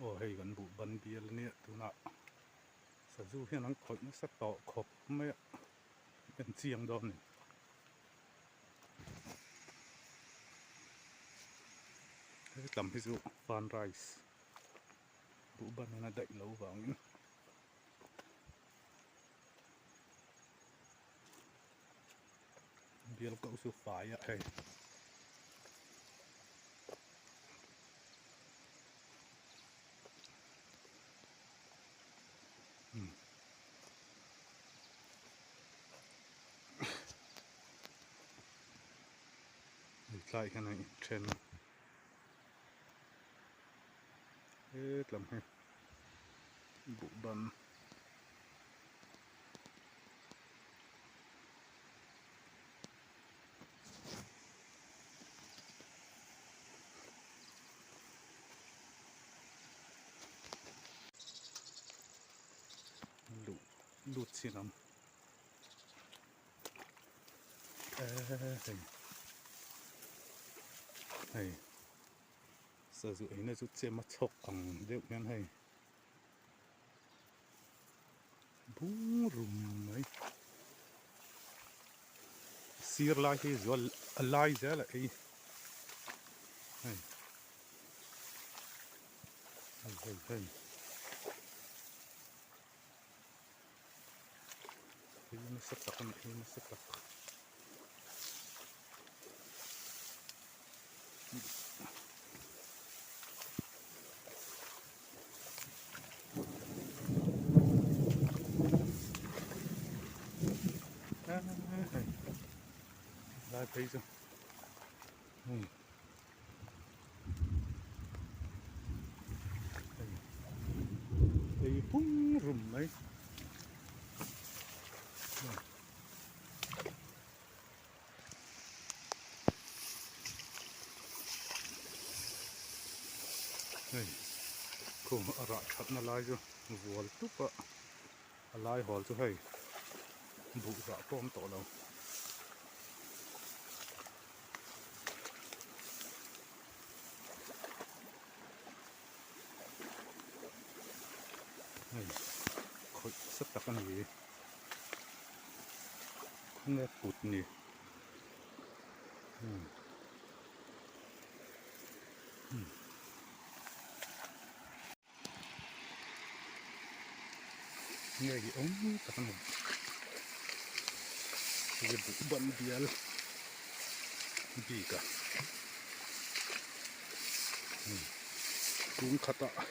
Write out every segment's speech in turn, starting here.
Ồ hay gần bụ bần bia lên nè tụi nọ sở du hiện năng khởi nó sắp tỏ khộp mẹ bên chiêng đó này thế làm ví dụ fan rice bụ bần nó đậy lâu vào những bia cậu số phải ạ hay lại cái này trên hết làm hay bụ bần lụt xì lắm hay sử dụng ấy là rút xe mắt chọc bằng điệu nhân hay bún rùm ấy xìr lại thì rồi lại ra là ấy hay hay ini setak ini setak lại thấy chưa đây bung rùm ấy đây cùng ở rạ thật nó lại chưa vừa túp ạ lại hỏi cho hay bụ rạ tôm tổ đâu này khối sắp tắc cái gì không nghe cụt nè nghe cái ống tắc này cái bụ bận bia gì cả cũng khát ạ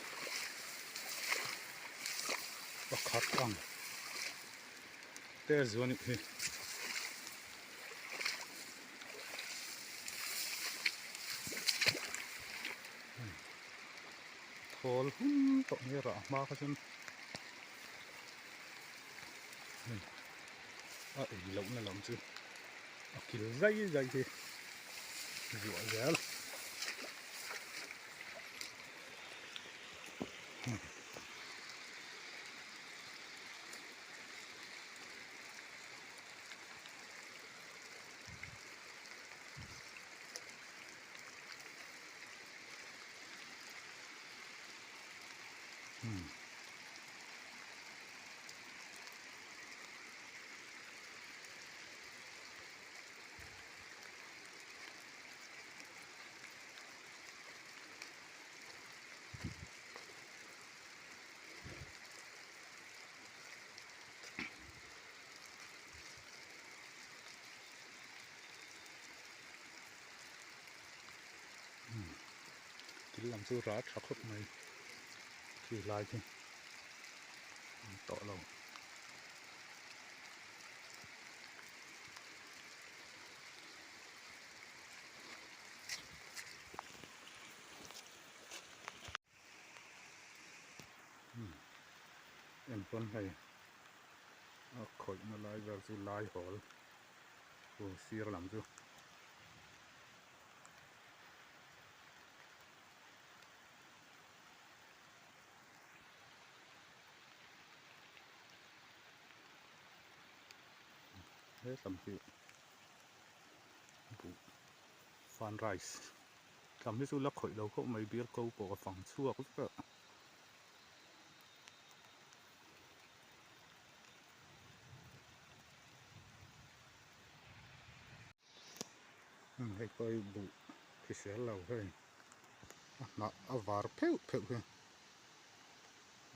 và khát ăn té rồi nhỉ thol hun to nghe rõ mà cái chân ấy lộng là lộng chứ kiểu dây thì rửa rẻ lắm làm sao rã thật khóc này thì lại chứ tỏ lòng em con này khỏi nó lại vào sự lại hỏi của xia làm chưa thế tầm hiệu fan rice làm ví dụ là khỏi đầu không mấy biết câu bỏ phòng xua cũng được Hei koi bu kisel lau hei. Na avar peu hei.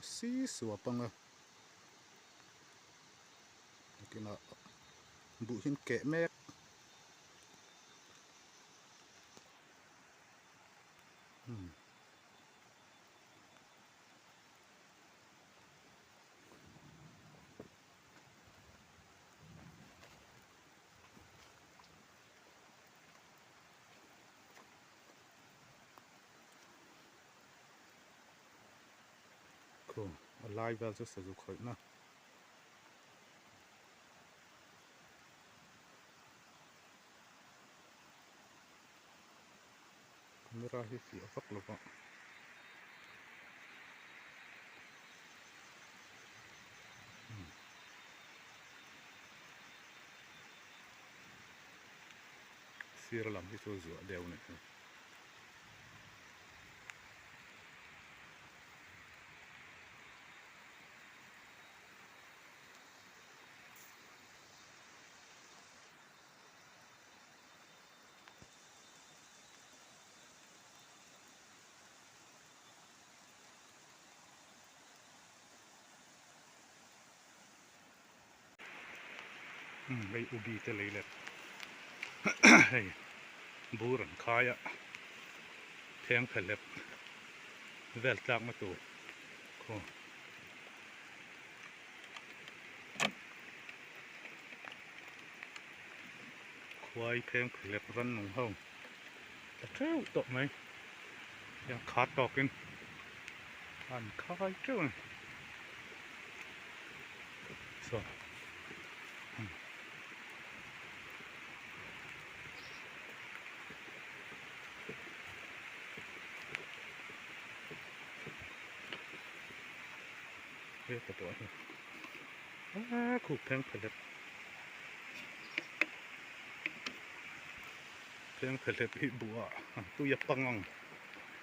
Si suapanga. Kina bu hin ke mek. Cool. Alive vel just as khoi na. Camera hi fi afak lova. Sir lam hi so zo deu ne. Hei ubi te leilet. Hei buran kaya. Theng phelep. Vel tlak ma tu. Ko. Khwai theng phelep ran nong hau. Ta treu tok mai. Yang khat tokin. An khai treu. So. Cáiตัวนี้ขู่แพงผลิตอีบัวตู้ยับปังง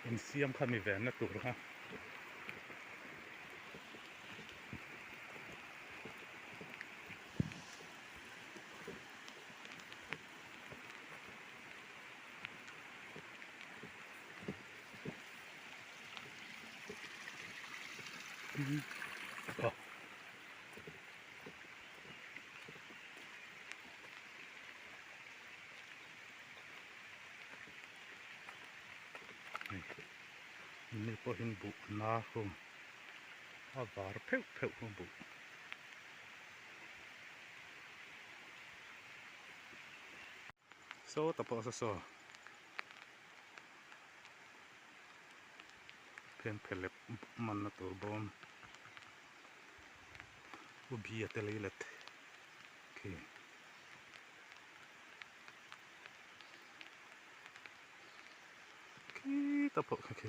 อินเซียมข้ามีแหวนนะตัวนะนี่พอเห็นบุนาคงอาบาร์เพลคงบุโซ่ตะปอโซ่เพนเพลบมันนะตัวบอมอุบีอัตเลเลตโอเคตะปอโอเค